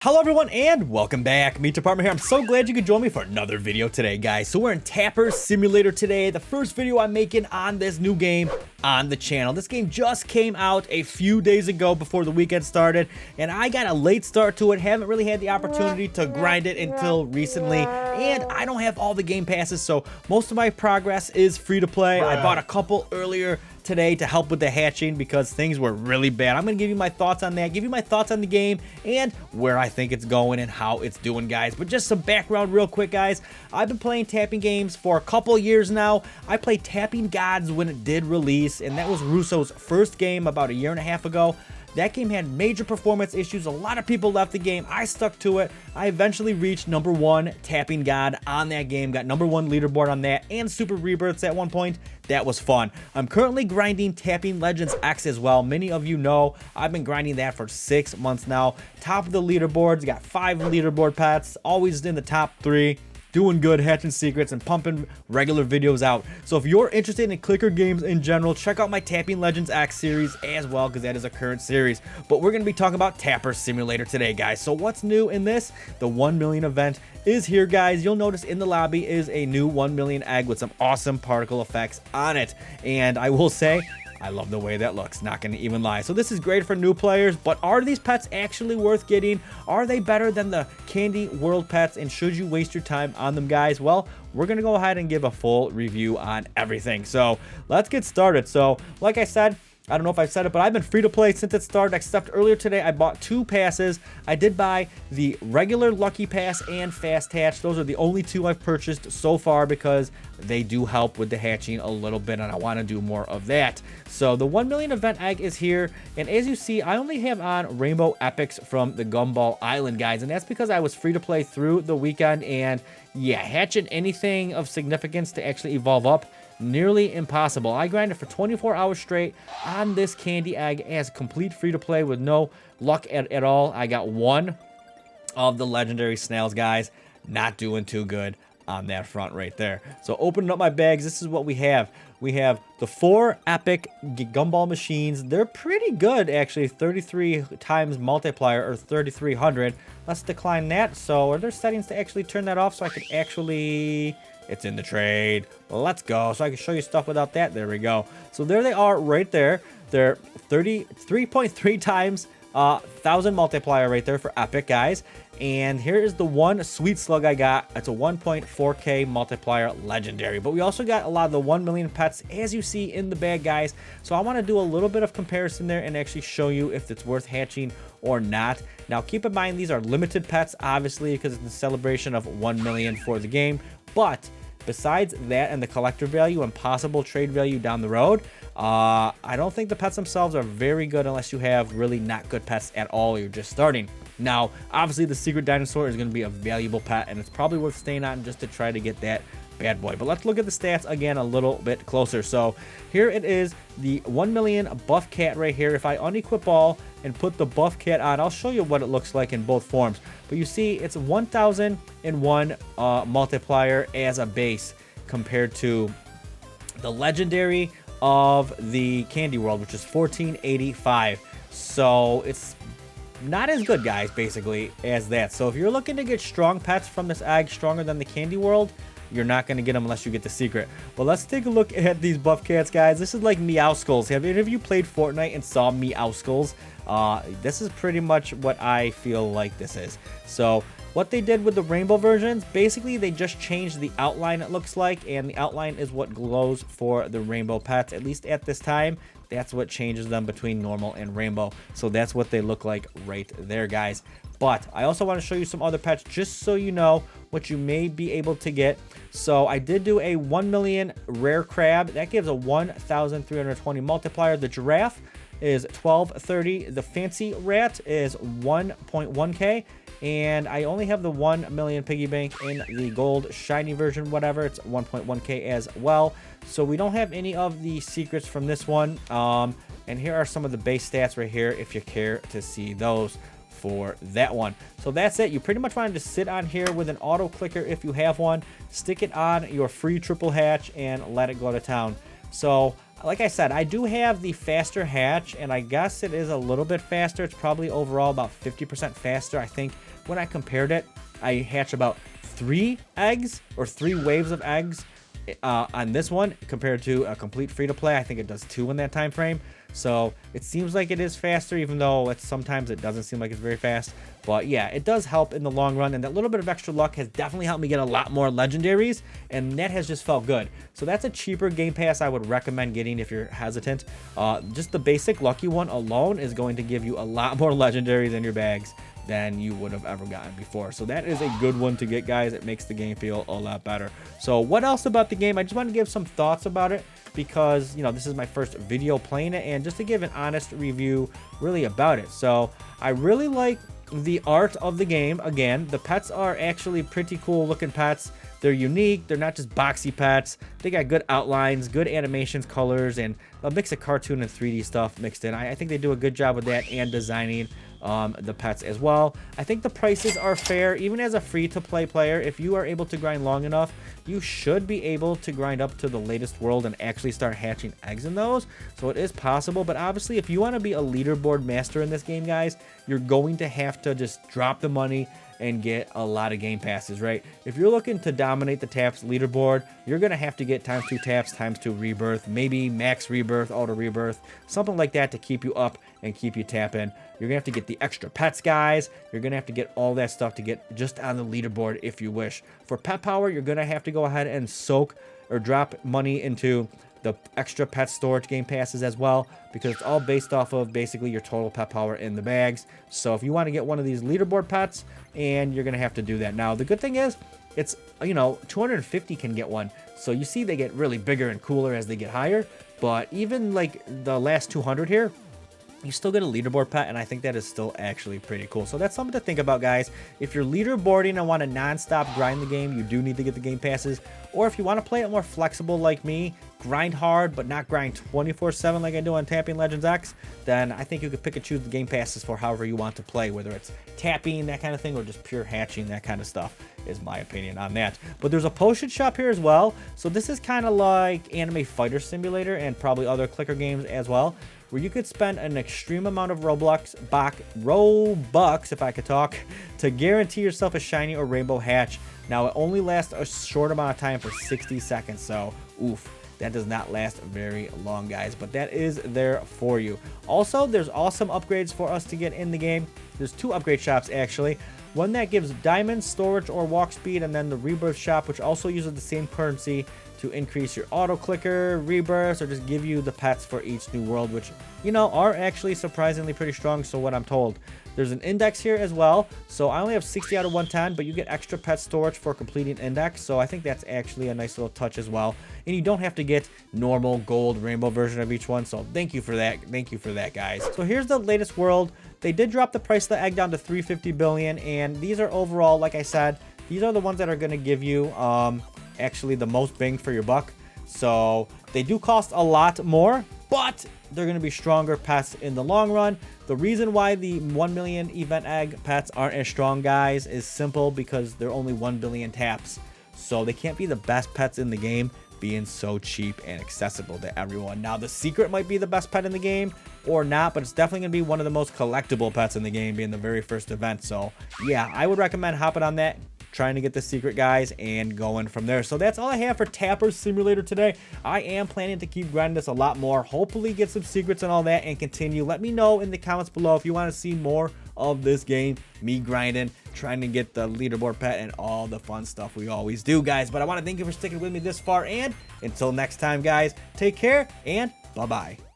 Hello everyone and welcome back. Meatdept here. I'm so glad you could join me for another video today, guys. So we're in Tapper Simulator today, the first video I'm making on this new game on the channel. This game just came out a few days ago before the weekend started, and I got a late start to it. Haven't really had the opportunity to grind it until recently, and I don't have all the game passes, so most of my progress is free to play. I bought a couple earlier today to help with the hatching because things were really bad. I'm gonna give you my thoughts on that, give you my thoughts on the game and where I think it's going and how it's doing, guys. But just some background real quick, guys. I've been playing tapping games for a couple years now. I played Tapping Gods when it did release, and that was Russo's first game about a year and a half ago. That game had major performance issues. A lot of people left the game. I stuck to it. I eventually reached #1 Tapping God on that game. Got #1 leaderboard on that and Super Rebirths at one point. That was fun. I'm currently grinding Tapping Legends X as well. Many of you know I've been grinding that for 6 months now. Top of the leaderboards. Got 5 leaderboard pets. Always in the top 3. Doing good, hatching secrets, and pumping regular videos out. So if you're interested in clicker games in general, check out my Tapping Legends X series as well, because that is a current series. But we're going to be talking about Tapper Simulator today, guys. So what's new in this? The 1 million event is here, guys. You'll notice in the lobby is a new 1 million egg with some awesome particle effects on it. And I will say, I love the way that looks, not gonna even lie. So this is great for new players, but are these pets actually worth getting? Are they better than the Candy World pets, and should you waste your time on them, guys? Well, we're gonna go ahead and give a full review on everything. So let's get started. So like I said, I don't know if I've said it, but I've been free to play since it started, except earlier today I bought 2 passes. I did buy the regular Lucky Pass and Fast Hatch. Those are the only 2 I've purchased so far because they do help with the hatching a little bit, and I want to do more of that. So the 1 million event egg is here, and as you see, I only have on Rainbow Epics from the Gumball Island, guys, and that's because I was free to play through the weekend, and yeah, hatching anything of significance to actually evolve up, nearly impossible. I grinded for 24 hours straight on this candy egg as complete free to play with no luck at all. I got 1 of the legendary snails, guys. Not doing too good on that front right there. So opening up my bags, this is what we have. We have the 4 epic gumball machines. They're pretty good, actually. 33 times multiplier, or 3300. Let's decline that. So are there settings to actually turn that off so I can actually... It's in the trade. Let's go. So I can show you stuff without that. There we go. So there they are right there. They're 33.3 times 1000 multiplier right there for epic, guys. And here is the 1 sweet slug I got. It's a 1.4k multiplier legendary. But we also got a lot of the 1 million pets, as you see in the bag, guys. So I want to do a little bit of comparison there and actually show you if it's worth hatching or not. Now keep in mind, these are limited pets, obviously, because it's a celebration of 1 million for the game. But besides that and the collector value and possible trade value down the road, I don't think the pets themselves are very good unless you have really not good pets at all. You're just starting. Now, obviously, the secret dinosaur is going to be a valuable pet, and it's probably worth staying on just to try to get that bad boy. But let's look at the stats again a little bit closer. So here it is, the 1 million buff cat right here. If I unequip all and put the buff cat on, I'll show you what it looks like in both forms. But you see, it's 1001 multiplier as a base compared to the legendary of the Candy World, which is 1485. So it's not as good, guys, basically, as that. So if you're looking to get strong pets from this egg, stronger than the Candy World, you're not going to get them unless you get the secret. But let's take a look at these buff cats, guys. This is like Meowskulls. Have any of you played Fortnite and saw Meowskulls? This is pretty much what I feel like this is. So what they did with the rainbow versions, basically they just changed the outline, it looks like, and the outline is what glows for the rainbow pets, at least at this time. That's what changes them between normal and rainbow. So that's what they look like right there, guys. But I also want to show you some other pets just so you know what you may be able to get. So I did do a 1 million rare crab. That gives a 1320 multiplier. The giraffe is 1230. The fancy rat is 1.1k. And I only have the 1 million piggy bank in the gold shiny version, whatever. It's 1.1k as well. So we don't have any of the secrets from this one. And here are some of the base stats right here if you care to see those for that one. So that's it. You pretty much want to just sit on here with an auto clicker if you have one. Stick it on your free triple hatch and let it go to town. So like I said, I do have the faster hatch, and I guess it is a little bit faster. It's probably overall about 50% faster. I think when I compared it, I hatched about 3 eggs or 3 waves of eggs on this one compared to a complete free-to-play. I think it does 2 in that time frame. So it seems like it is faster, even though sometimes it doesn't seem like it's very fast. But yeah, it does help in the long run, and that little bit of extra luck has definitely helped me get a lot more legendaries, and that has just felt good. So that's a cheaper game pass I would recommend getting if you're hesitant. Just the basic lucky one alone is going to give you a lot more legendaries in your bags than you would have ever gotten before. So that is a good one to get, guys. It makes the game feel a lot better. So what else about the game? I just want to give some thoughts about it, because you know, this is my first video playing it, and just to give an honest review really about it. So I really like the art of the game. Again, the pets are actually pretty cool looking pets. They're unique. They're not just boxy pets. They got good outlines, good animations, colors, and a mix of cartoon and 3D stuff mixed in. I think they do a good job with that and designing the pets as well. I think the prices are fair. Even as a free-to-play player, if you are able to grind long enough, you should be able to grind up to the latest world and actually start hatching eggs in those. So it is possible, but obviously if you want to be a leaderboard master in this game, guys, you're going to have to just drop the money and get a lot of game passes, right? If you're looking to dominate the taps leaderboard, you're gonna have to get ×2 taps, ×2 rebirth, maybe max rebirth, auto rebirth, something like that to keep you up and keep you tapping. You're gonna have to get the extra pets, guys. You're gonna have to get all that stuff to get just on the leaderboard if you wish. For pet power, you're gonna have to go ahead and soak or drop money into the extra pet storage game passes as well, because it's all based off of basically your total pet power in the bags. So if you want to get one of these leaderboard pets, and you're gonna have to do that. Now the good thing is, it's, you know, 250 can get one, so you see they get really bigger and cooler as they get higher. But even like the last 200 here, you still get a leaderboard pet, and I think that is still actually pretty cool. So that's something to think about, guys. If you're leaderboarding and want to non-stop grind the game, you do need to get the game passes. Or if you want to play it more flexible like me, grind hard but not grind 24/7 like I do on Tapping Legends X, then I think you could pick and choose the game passes for however you want to play, whether it's tapping, that kind of thing, or just pure hatching, that kind of stuff, is my opinion on that. But there's a potion shop here as well. So this is kind of like Anime Fighter Simulator and probably other clicker games as well, where you could spend an extreme amount of Robux, if I could talk, to guarantee yourself a shiny or rainbow hatch. Now, it only lasts a short amount of time for 60 seconds, so oof, that does not last very long, guys, but that is there for you. Also, there's awesome upgrades for us to get in the game. There's 2 upgrade shops, actually. One that gives diamonds, storage, or walk speed, and then the rebirth shop, which also uses the same currency to increase your auto clicker, rebirths, or just give you the pets for each new world, which, you know, are actually surprisingly pretty strong, so what I'm told. There's an index here as well, so I only have 60 out of 110, but you get extra pet storage for completing index, so I think that's actually a nice little touch as well. And you don't have to get normal gold rainbow version of each one, so thank you for that, guys. So here's the latest world. They did drop the price of the egg down to 350 billion, and these are overall, like I said, these are the ones that are going to give you actually the most bang for your buck. So they do cost a lot more, but they're going to be stronger pets in the long run. The reason why the 1 million event egg pets aren't as strong, guys, is simple, because they're only 1 billion taps. So they can't be the best pets in the game, being so cheap and accessible to everyone. Now, the secret might be the best pet in the game or not, but it's definitely going to be one of the most collectible pets in the game, being the very first event. So yeah, I would recommend hopping on that, trying to get the secret, guys, and going from there. So that's all I have for Tapper Simulator today. I am planning to keep grinding this a lot more, hopefully get some secrets and all that, and continue. Let me know in the comments below if you want to see more of this game, me grinding, trying to get the leaderboard pet, and all the fun stuff we always do, guys. But I want to thank you for sticking with me this far, and until next time, guys, take care, and bye-bye.